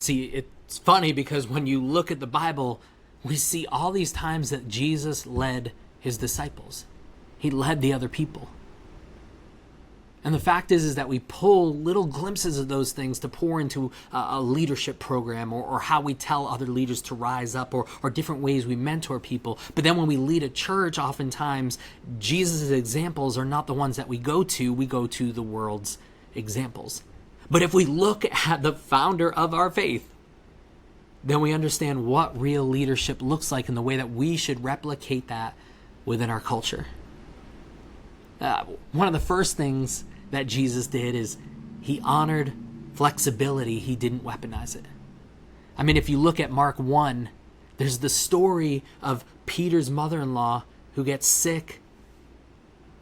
See, it's funny because when you look at the Bible, we see all these times that Jesus led his disciples. He led the other people. And the fact is that we pull little glimpses of those things to pour into a leadership program or how we tell other leaders to rise up or different ways we mentor people. But then when we lead a church, oftentimes Jesus' examples are not the ones that we go to the world's examples. But if we look at the founder of our faith, then we understand what real leadership looks like and the way that we should replicate that within our culture. One of the first things that Jesus did is he honored flexibility. He didn't weaponize it. I mean, if you look at Mark 1, there's the story of Peter's mother-in-law who gets sick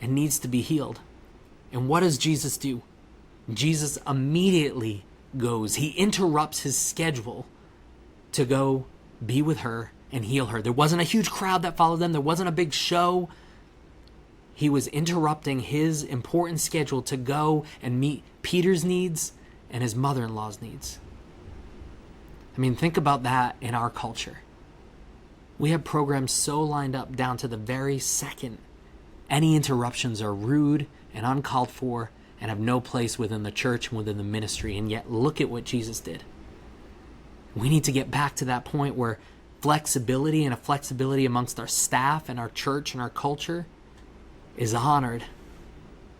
and needs to be healed. And what does Jesus do? Jesus immediately goes. He interrupts his schedule to go be with her and heal her. There wasn't a huge crowd that followed them. There wasn't a big show. He was interrupting his important schedule to go and meet Peter's needs and his mother-in-law's needs. I mean, think about that in our culture. We have programs so lined up down to the very second. Any interruptions are rude and uncalled for and have no place within the church and within the ministry. And yet, look at what Jesus did. We need to get back to that point where flexibility and a flexibility amongst our staff and our church and our culture is honored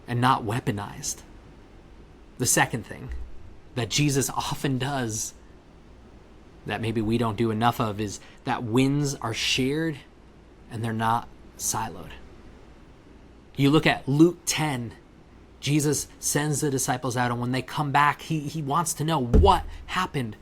and not weaponized. The second thing that Jesus often does that maybe we don't do enough of is that wins are shared and they're not siloed. You look at Luke 10, Jesus sends the disciples out, and when they come back, he wants to know what happened.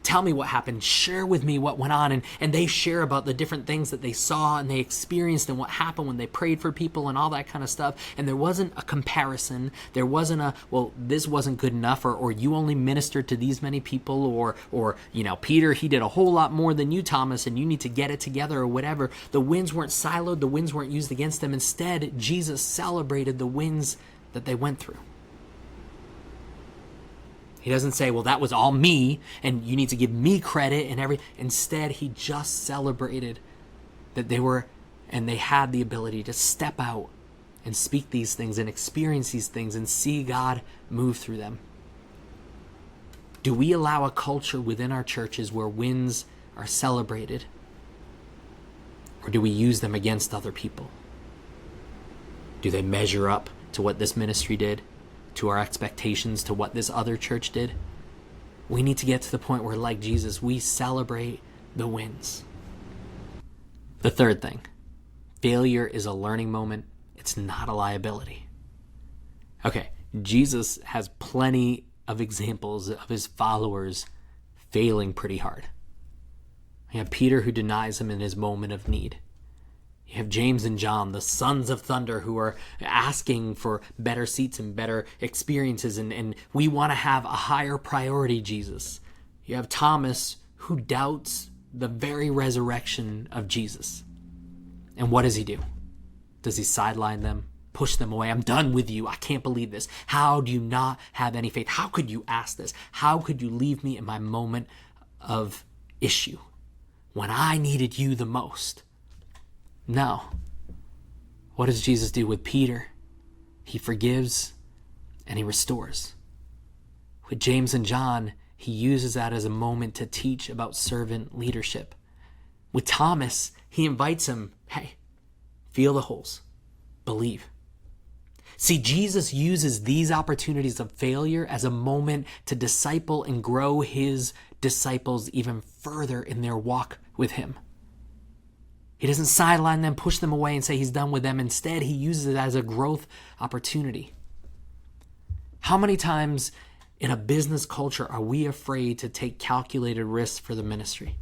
Tell me what happened. Share with me what went on. And they share about the different things that they saw and they experienced and what happened when they prayed for people and all that kind of stuff. And there wasn't a comparison. There wasn't a, well, this wasn't good enough, or you only ministered to these many people, or Peter, he did a whole lot more than you, Thomas, and you need to get it together or whatever. The wins weren't siloed. The wins weren't used against them. Instead, Jesus celebrated the wins that they went through. He doesn't say, well, that was all me, and you need to give me credit and everything. Instead, he just celebrated that they had the ability to step out and speak these things and experience these things and see God move through them. Do we allow a culture within our churches where wins are celebrated? Or do we use them against other people? Do they measure up to what this ministry did? To our expectations, to what this other church did? We need to get to the point where, like Jesus, we celebrate the wins. The third thing, failure is a learning moment. It's not a liability. Okay, Jesus has plenty of examples of his followers failing pretty hard. We have Peter, who denies him in his moment of need. You have James and John, the sons of thunder, who are asking for better seats and better experiences, and we want to have a higher priority, Jesus. You have Thomas, who doubts the very resurrection of Jesus. And what does he do? Does he sideline them, push them away? I'm done with you. I can't believe this. How do you not have any faith? How could you ask this? How could you leave me in my moment of issue when I needed you the most? No. What does Jesus do with Peter? He forgives and he restores. With James and John, he uses that as a moment to teach about servant leadership. With Thomas, he invites him, hey, feel the holes, believe. See, Jesus uses these opportunities of failure as a moment to disciple and grow his disciples even further in their walk with him. He doesn't sideline them, push them away, and say he's done with them. Instead, he uses it as a growth opportunity. How many times in a business culture are we afraid to take calculated risks for the ministry?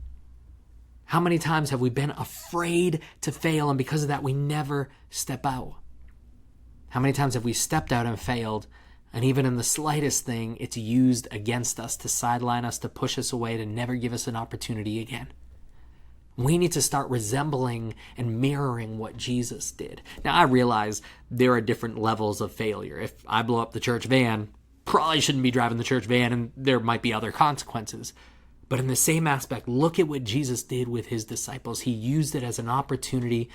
How many times have we been afraid to fail, and because of that, we never step out? How many times have we stepped out and failed, and even in the slightest thing, it's used against us to sideline us, to push us away, to never give us an opportunity again? We need to start resembling and mirroring what Jesus did. Now, I realize there are different levels of failure. If I blow up the church van, probably shouldn't be driving the church van, and there might be other consequences. But in the same aspect, look at what Jesus did with his disciples. He used it as an opportunity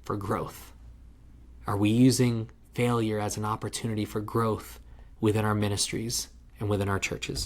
for growth. Are we using failure as an opportunity for growth within our ministries and within our churches?